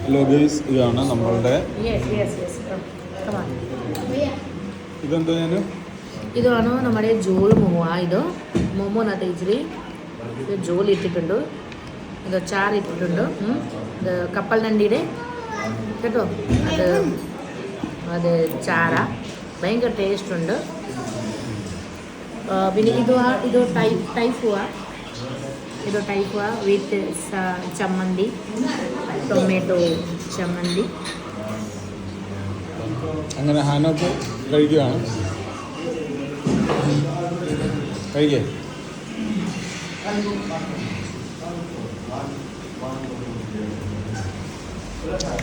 Hello guys, ഇതാണ് നമ്മളുടെ ഇതെന്താ ഞാൻ ഇതാണ് നമ്മുടെ ജോൾ മോമോ. ഇത് മോമോനകത്ത് ഇച്ചിരി ജോൽ ഇട്ടിട്ടുണ്ട്, ഇത് ചാറ് ഇട്ടിട്ടുണ്ട്, ഇത് കപ്പൽ നണ്ടിയുടെ കേട്ടോ, അത് ചാറ ഭയങ്കര ടേസ്റ്റ് ഉണ്ട്. പിന്നെ ഇത് ടൈഫുവാ വിത്ത് ചമ്മന്തി, ടൊമാറ്റോ ചമ്മന്തി. അങ്ങനെ ഹാനോക്ക് കഴിക്കുകയാണ്. കഴിക്കേ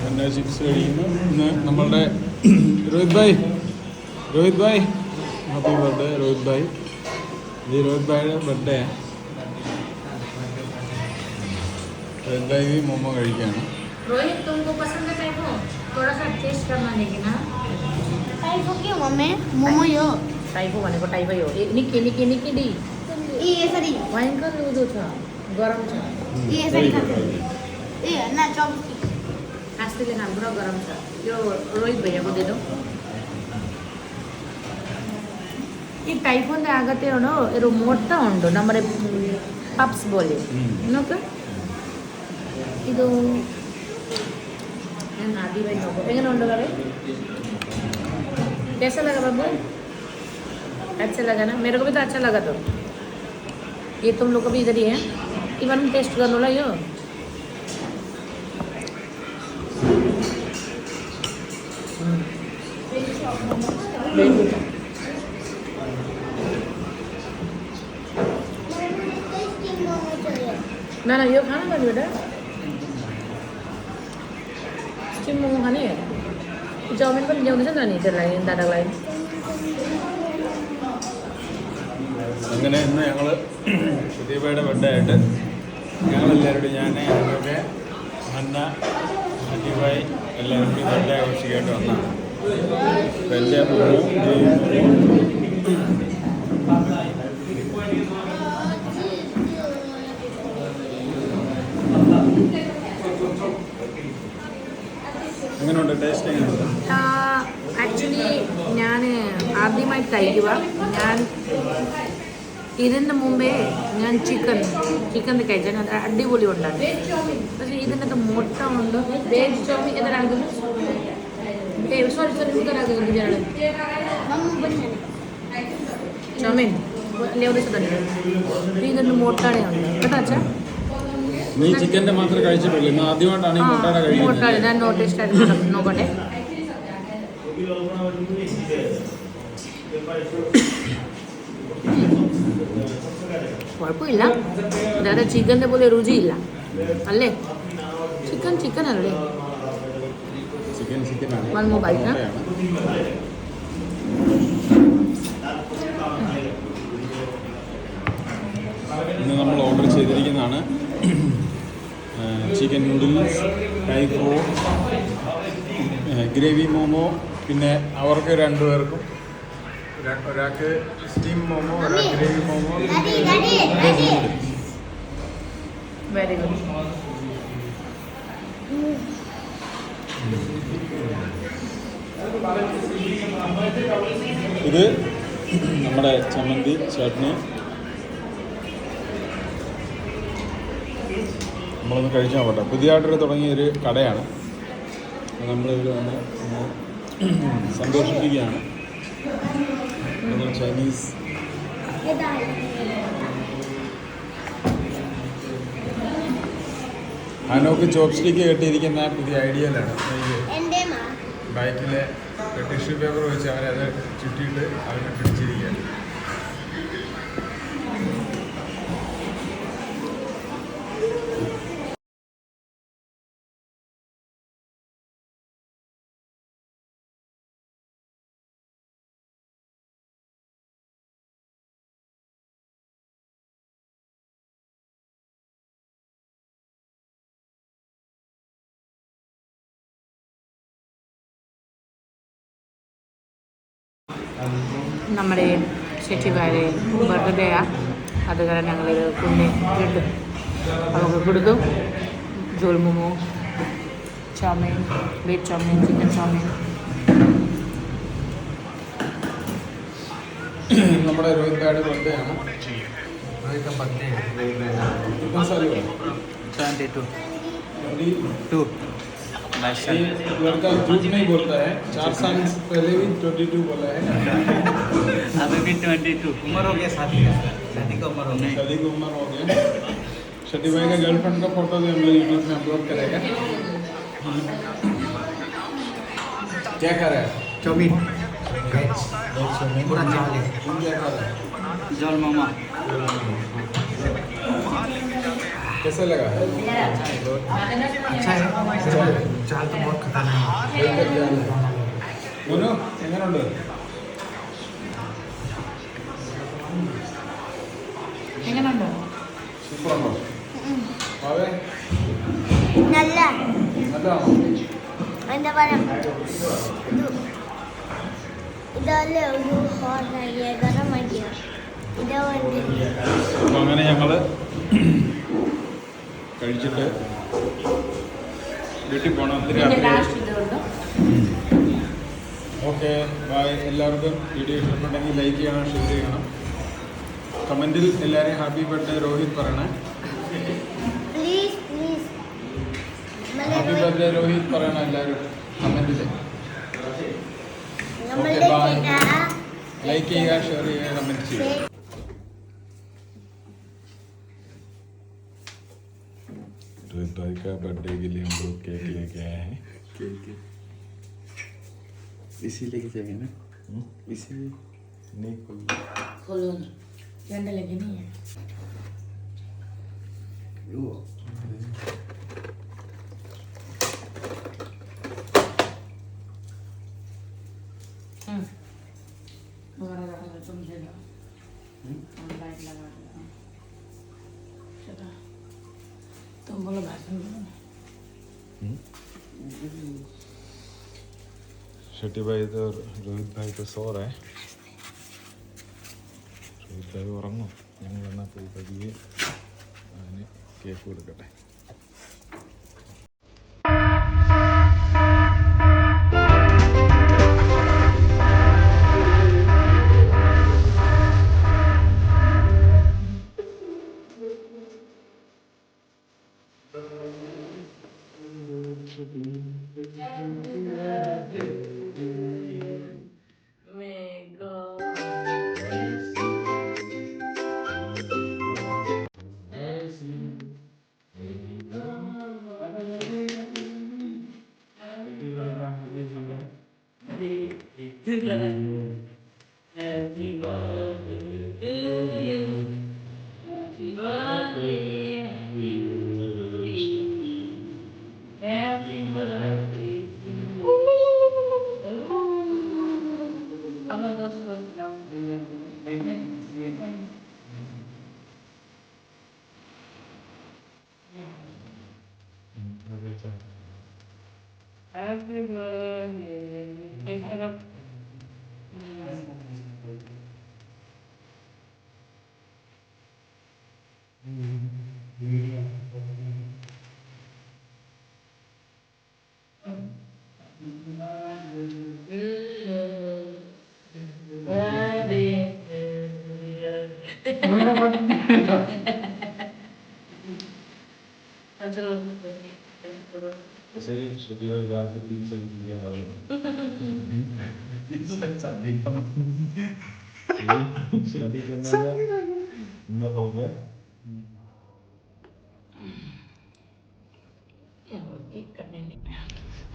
പിന്നെ ചിപ്സ് കഴിക്കുന്നു. ഇന്ന് നമ്മളുടെ രോഹിത് ഭായ് ഹാപ്പി ബർത്ത്ഡേ രോഹിത് ഭായ്. ഇത് രോഹിത് ഭായിയുടെ ബർത്ത്ഡേ. രോഹിത് ഭായ് മോമോ കഴിക്കുകയാണ്. रोहित तुमको पसंद है टाइफो? थोड़ा सा टेस्ट करना लेकिन ना टाइफो क्यों मम्मी मोमो यो टाइफो भने को टाइफो यो निकी दी ये सरी भयंकर लूजो छ, गरम छ ये सरी खाते ए ना चॉपस्टिक आस्ते ले हाम्रो गरम छ. यो रोहित भैया को दे दो. ಈ ಟೈಫೋನ್ ಆಗತ್ತೆ ಅವನು ಇರೋ ಮೊಟ್ಟ ಉಂಟು ನಮ್ಮನೆ ಪಪ್ಸ್ ಬೋಲಿ ನೋಕ ಇದು आदि भाई नो एंगन उंडो गावे कैसा लगा बाबू? अच्छा लगा ना? मेरे को भी तो अच्छा लगा. तो ये तुम लोग को भी इधर ही है, इवन टेस्ट कर लो ला यो. ना यो खाना बन बेटा, स्टीम मोमो खाने है. चाउमिन पनि ल्याउँदैछ नि नानी त्यसलाई दादालाई. അങ്ങനെ ഇന്ന് ഞങ്ങൾ സുദീപയുടെ ബർത്ത്ഡേ ആയിട്ട് ഞങ്ങളെല്ലാവരോടും ഞങ്ങളൊക്കെ അന്ന സുദീപായി എല്ലാവരും കൂടി ബർത്ത്ഡേ ആഘോഷിക്കായിട്ട് വന്നതാണ്. അപ്പം എൻ്റെ എങ്ങനെയുണ്ട്? ടേസ്റ്റ് എങ്ങനെയുണ്ട്? ആക്ച്വലി ഞാൻ ആദ്യമായി കഴിക്കുക. ഞാൻ ഇതിന് മുമ്പേ ഞാൻ ചിക്കൻ കഴിച്ചാൽ അത് അടിപൊളി ഉണ്ടാകും. പക്ഷേ ഇതിനകത്ത് മുട്ട ഉണ്ട്. വെജ് ചോമി എന്തരാകും? സോറി ഇതരാകും ചോമീൻ ഇതിന് മുട്ടയുടെ ഉണ്ട് കേട്ടോ അച്ഛാ. നീ ചിക്കൻ്റെ മാത്രമേ കഴിച്ചിട്ടുള്ളൂ, ഇന്ന് ആദ്യമായിട്ടാണ് ഈ മുട്ടയുടെ കഴിക്കുന്നത്. ഞാൻ ടേസ്റ്റ് ആയിട്ട് നോക്കട്ടെ. കുഴപ്പമില്ല, അതായത് ചിക്കൻ്റെ പോലെ രുചിയില്ല അല്ലേ? ചിക്കൻ അല്ലേ? ചിക്കനാണ്. One more bite. ഇന്ന് നമ്മൾ ഓർഡർ ചെയ്തിരിക്കുന്നതാണ് ചിക്കൻ നൂഡിൽസ്, ടൈഫോ, ഗ്രേവി മോമോ, പിന്നെ അവർക്ക് രണ്ടുപേർക്കും ഒരാൾക്ക് സ്റ്റീം മോമോ, ഒരാൾക്ക് ഗ്രേവി മോമോ, വെരി ഗുഡ്. ഇത് നമ്മുടെ ചമ്മന്തി ചട്നി നമ്മളൊന്ന് കഴിച്ചാൽ പോട്ടെ. പുതിയതായിട്ടൊരു തുടങ്ങിയൊരു കടയാണ്. നമ്മളിതിൽ വന്ന് സന്തോഷിപ്പിക്കുകയാണ്. ചൈനീസ് ഹനോക്ക് ചോപ്സ്റ്റിക്ക് കെട്ടിയിരിക്കുന്ന പുതിയ ഐഡിയയിലാണ്. ബൈക്കിലെ ടിഷ്യൂ പേപ്പർ വെച്ച് അവരത് ചുറ്റിയിട്ട് അവരെ പിടിച്ചിരിക്കുകയാണ്. നമ്മുടെ ചേച്ചിമാരെ ബർത്ത്ഡേയാണ്. അത് കാരണം ഞങ്ങൾ കുഞ്ഞ് വീണ്ടും അവർക്ക് കൊടുക്കും. Jhol momo chowmein, veg chowmein, chicken chowmein. നമ്മുടെ രോഹിത് ഭായിയുടെ ബർത്ത്ഡേ ആണ്. रोहित का बर्थडे है कितना साल हुआ? 22 अभी 2 ये लड़का झूठ नहीं बोलता है. 4 साल पहले भी 22 बोला है. अभी भी 22 उम्र हो गया शादी का उम्र हो गई शादी की उम्र हो गया. शटी भाई का गर्लफ्रेंड का फोटो भी हम लोग यूट्यूब में अपलोड करेगा. क्या कर रहा है? चाउमीन वेज पूरा चावल है तुम क्या खा रहा है? जल मामा कैसा लगा? अच्छा है चाल तो बहुत खतरनाक है മോനു എങ്ങനെയുണ്ട്? എങ്ങനെയുണ്ടോ? സൂപ്പറുണ്ടോ? അവേ നല്ല നല്ലതാണോ? എന്താ പറയാ ഇതല്ലേ ഒരു ഹോട്ടലിലെ ഗരം മതിയ ഇതാ വേണ്ടി അപ്പോൾ അങ്ങനെ ഞങ്ങൾ കഴിച്ചിട്ട് വീട്ടിൽ പോകണം. ഇതിന്റെ ലാസ്റ്റ് ഇതുണ്ടോ? Okay bye. എല്ലാവർക്കും വീഡിയോ ഇഷ്ടപ്പെട്ടെങ്കിൽ ലൈക്ക് ചെയ്യണം, ഷെയർ ചെയ്യണം. കമൻറ്റിൽ എല്ലാവരെയും ഹാപ്പി ബർത്ത്ഡേ രോഹിത് പറയണേ. പ്ലീസ് ഹാപ്പി ബർത്ത്ഡേ രോഹിത് പറയണം എല്ലാവരും കമൻറ്റിൽ. Okay bye. ലൈക്ക് ചെയ്യുക, ഷെയർ ചെയ്യുക, കമൻറ്റ് ചെയ്യുക. रोहित भाई का बर्थडे के लिए हम लोग केक लेके आए हैं. केक इसी लेके जाएंगे ना इसी नहीं खोल खोलो ना. झंडा लगे नहीं है. वगैरह रखा है तुम जगह. लाइट लगा दो. चलो तुम बोलो भाषण बोलो. शेट्टी भाई तो रोहित भाई तो सो रहा है. रोहित भाई ഉറങ്ങും. ഞങ്ങൾ എന്നാൽ പോയി പതിയെ അതിന് കേക്ക് കൊടുക്കട്ടെ. Happy birthday.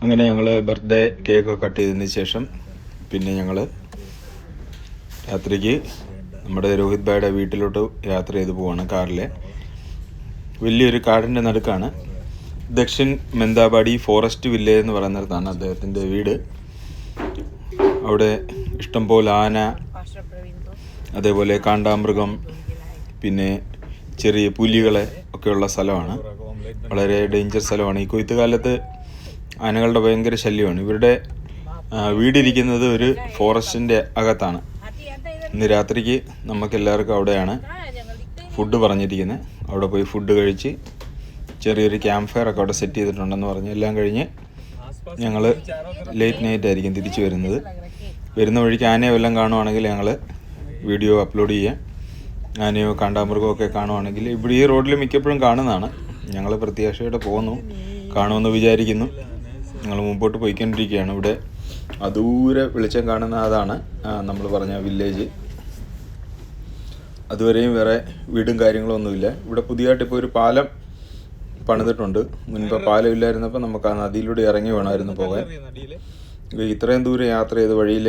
അങ്ങനെ ഞങ്ങൾ ബർത്ത്ഡേ കേക്ക് കട്ട് ചെയ്തതിന് ശേഷം പിന്നെ ഞങ്ങൾ രാത്രിക്ക് നമ്മുടെ രോഹിത് ഭായിയുടെ വീട്ടിലോട്ട് യാത്ര ചെയ്ത് പോവാണ്. കാറിലെ വലിയൊരു കാടിൻ്റെ നടുക്കാണ്. ദക്ഷിൺ മെന്താബാടി ഫോറസ്റ്റ് വില്ലേജ് എന്ന് പറയുന്നിടത്താണ് അദ്ദേഹത്തിൻ്റെ വീട്. അവിടെ ഇഷ്ടംപോലെ ആന, അതേപോലെ കാണ്ടാമൃഗം, പിന്നെ ചെറിയ പുലികളെ ഒക്കെയുള്ള സ്ഥലമാണ്. വളരെ ഡേഞ്ചർ സ്ഥലമാണ്. ഈ കൊയ്ത്ത് കാലത്ത് ആനകളുടെ ഭയങ്കര ശല്യമാണ്. ഇവരുടെ വീടിരിക്കുന്നത് ഒരു ഫോറസ്റ്റിൻ്റെ അകത്താണ്. ഇന്ന് രാത്രിക്ക് നമുക്കെല്ലാവർക്കും അവിടെയാണ് ഫുഡ് പറഞ്ഞിരിക്കുന്നത്. അവിടെ പോയി ഫുഡ് കഴിച്ച് ചെറിയൊരു ക്യാമ്പ് ഫയർ ഒക്കെ അവിടെ സെറ്റ് ചെയ്തിട്ടുണ്ടെന്ന് പറഞ്ഞ് എല്ലാം കഴിഞ്ഞ് ഞങ്ങൾ ലേറ്റ് നൈറ്റ് ആയിരിക്കും തിരിച്ചു വരുന്നത്. വരുന്ന വഴിക്ക് ആനയോ എല്ലാം കാണുവാണെങ്കിൽ ഞങ്ങൾ വീഡിയോ അപ്ലോഡ് ചെയ്യാം. ആനയോ കാണ്ടാമൃഗമോ ഒക്കെ കാണുവാണെങ്കിൽ ഇവിടെ ഈ റോഡിൽ മിക്കപ്പോഴും കാണുന്നതാണ്. ഞങ്ങൾ പ്രത്യാശയോടെ പോകുന്നു, കാണുമെന്ന് വിചാരിക്കുന്നു. ഞങ്ങൾ മുമ്പോട്ട് പോയിക്കൊണ്ടിരിക്കുകയാണ്. ഇവിടെ ദൂരെ വെളിച്ചം കാണുന്ന അതാണ് നമ്മൾ പറഞ്ഞ വില്ലേജ്. അതുവരെയും വേറെ വീടും കാര്യങ്ങളൊന്നുമില്ല. ഇവിടെ പുതിയതായിട്ട് ഇപ്പോൾ ഒരു പാലം പണിതിട്ടുണ്ട്. മുൻപ് പാലം ഇല്ലായിരുന്നപ്പോൾ നമുക്ക് ആ നദിയിലൂടെ ഇറങ്ങി വേണമായിരുന്നു പോകാൻ. ഇത്രയും ദൂരം യാത്ര ചെയ്ത വഴിയിൽ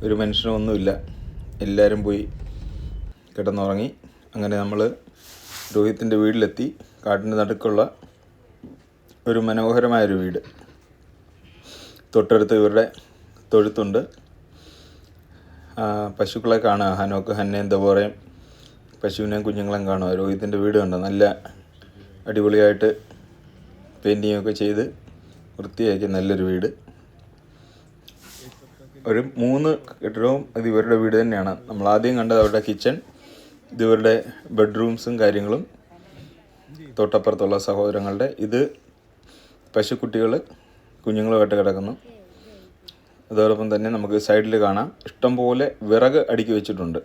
ഒരു മനുഷ്യനൊന്നുമില്ല, എല്ലാവരും പോയി കിടന്നുറങ്ങി. അങ്ങനെ നമ്മൾ രോഹിത്തിൻ്റെ വീട്ടിലെത്തി. കാട്ടിൻ്റെ നടുക്കുള്ള ഒരു മനോഹരമായൊരു വീട്. തൊട്ടടുത്ത് ഇവരുടെ തൊഴുത്തുണ്ട്. പശുക്കളെ കാണുക, ഹനോക്ക്, ഹന്നയും ദബോറയും പശുവിനെയും കുഞ്ഞുങ്ങളെയും കാണുക. രോഹിത്തിൻ്റെ വീട് കണ്ടോ, നല്ല അടിപൊളിയായിട്ട് പെയിൻറ്റിങ്ങൊക്കെ ചെയ്ത് വൃത്തിയാക്കി നല്ലൊരു വീട്. ഒരു 3 കെട്ടിടവും ഇത് ഇവരുടെ വീട് തന്നെയാണ്. നമ്മൾ ആദ്യം കണ്ടത് അവരുടെ കിച്ചൺ, ഇത് ഇവരുടെ ബെഡ്റൂംസും കാര്യങ്ങളും. തൊട്ടപ്പുറത്തുള്ള സഹോദരങ്ങളുടെ ഇത് പശുക്കുട്ടികൾ കുഞ്ഞുങ്ങളുമായിട്ട് കിടക്കുന്നു. അതോടൊപ്പം തന്നെ നമുക്ക് സൈഡിൽ കാണാം ഇഷ്ടംപോലെ വിറക് അടുക്കി വെച്ചിട്ടുണ്ട്.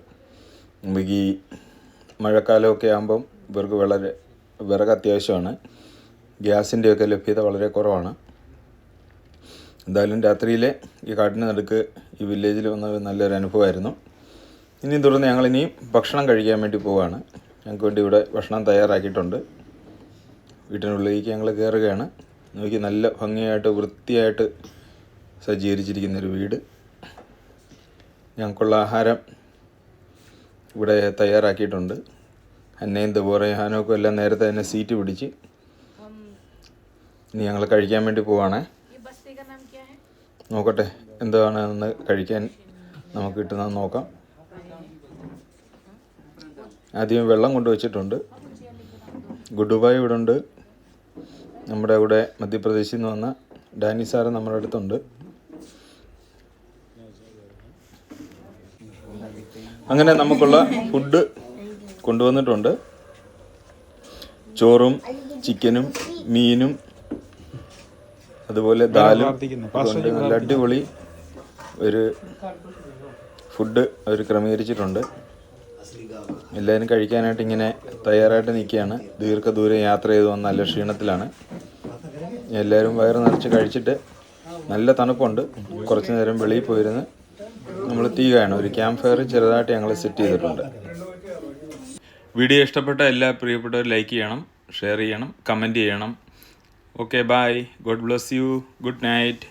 നമുക്ക് ഈ മഴക്കാലമൊക്കെ ആകുമ്പം ഇവർക്ക് വളരെ വിറക് അത്യാവശ്യമാണ്. ഗ്യാസിൻ്റെയൊക്കെ ലഭ്യത വളരെ കുറവാണ്. എന്തായാലും രാത്രിയിലെ ഈ കാട്ടിന് നടുക്ക് ഈ വില്ലേജിൽ വന്നത് നല്ലൊരു അനുഭവമായിരുന്നു. ഇനിയും തുടർന്ന് ഞങ്ങളിനിയും ഭക്ഷണം കഴിക്കാൻ വേണ്ടി പോവുകയാണ്. ഞങ്ങൾക്ക് വേണ്ടി ഇവിടെ ഭക്ഷണം തയ്യാറാക്കിയിട്ടുണ്ട്. വീട്ടിനുള്ളിലേക്ക് ഞങ്ങൾ കയറുകയാണ്. നോക്കി, നല്ല ഭംഗിയായിട്ട് വൃത്തിയായിട്ട് സജ്ജീകരിച്ചിരിക്കുന്നൊരു വീട്. ഞങ്ങൾക്കുള്ള ആഹാരം ഇവിടെ തയ്യാറാക്കിയിട്ടുണ്ട്. ഹന്നയും ദബോറയും ഹാനോക്കും എല്ലാം നേരത്തെ തന്നെ സീറ്റ് പിടിച്ച് ഇനി ഞങ്ങൾ കഴിക്കാൻ വേണ്ടി പോവാണേ. നോക്കട്ടെ എന്താണെന്ന് കഴിക്കാൻ നമുക്ക് കിട്ടുന്നതെന്ന് നോക്കാം. ആദ്യം വെള്ളം കൊണ്ടുവച്ചിട്ടുണ്ട്. ഗുഡുബായ് ഇവിടെ ഉണ്ട്. നമ്മുടെ കൂടെ മധ്യപ്രദേശിൽ നിന്ന് വന്ന ഡാനി സാറ് നമ്മുടെ അടുത്തുണ്ട്. അങ്ങനെ നമുക്കുള്ള ഫുഡ് കൊണ്ടുവന്നിട്ടുണ്ട്. ചോറും ചിക്കനും മീനും അതുപോലെ ദാലും കൊണ്ട് നല്ല അടിപൊളി ഒരു ഫുഡ് അവർ ക്രമീകരിച്ചിട്ടുണ്ട്. എല്ലാവരും കഴിക്കാനായിട്ട് ഇങ്ങനെ തയ്യാറായിട്ട് നിൽക്കുകയാണ്. ദീർഘദൂരം യാത്ര ചെയ്ത് വന്ന നല്ല ക്ഷീണത്തിലാണ്. എല്ലാവരും വയറ് നിറച്ച് കഴിച്ചിട്ട് നല്ല തണുപ്പുണ്ട്. കുറച്ച് നേരം വെളിയിൽ പോയിരുന്ന് നമ്മൾ തീ കാണും. ഒരു ക്യാമ്പ് ഫയർ ചെറുതായിട്ട് ഞങ്ങൾ സെറ്റ് ചെയ്തിട്ടുണ്ട്. വീഡിയോ ഇഷ്ടപ്പെട്ട എല്ലാ പ്രിയപ്പെട്ടവരും ലൈക്ക് ചെയ്യണം, ഷെയർ ചെയ്യണം, കമൻറ്റ് ചെയ്യണം. Okay, bye. God bless you. Good night.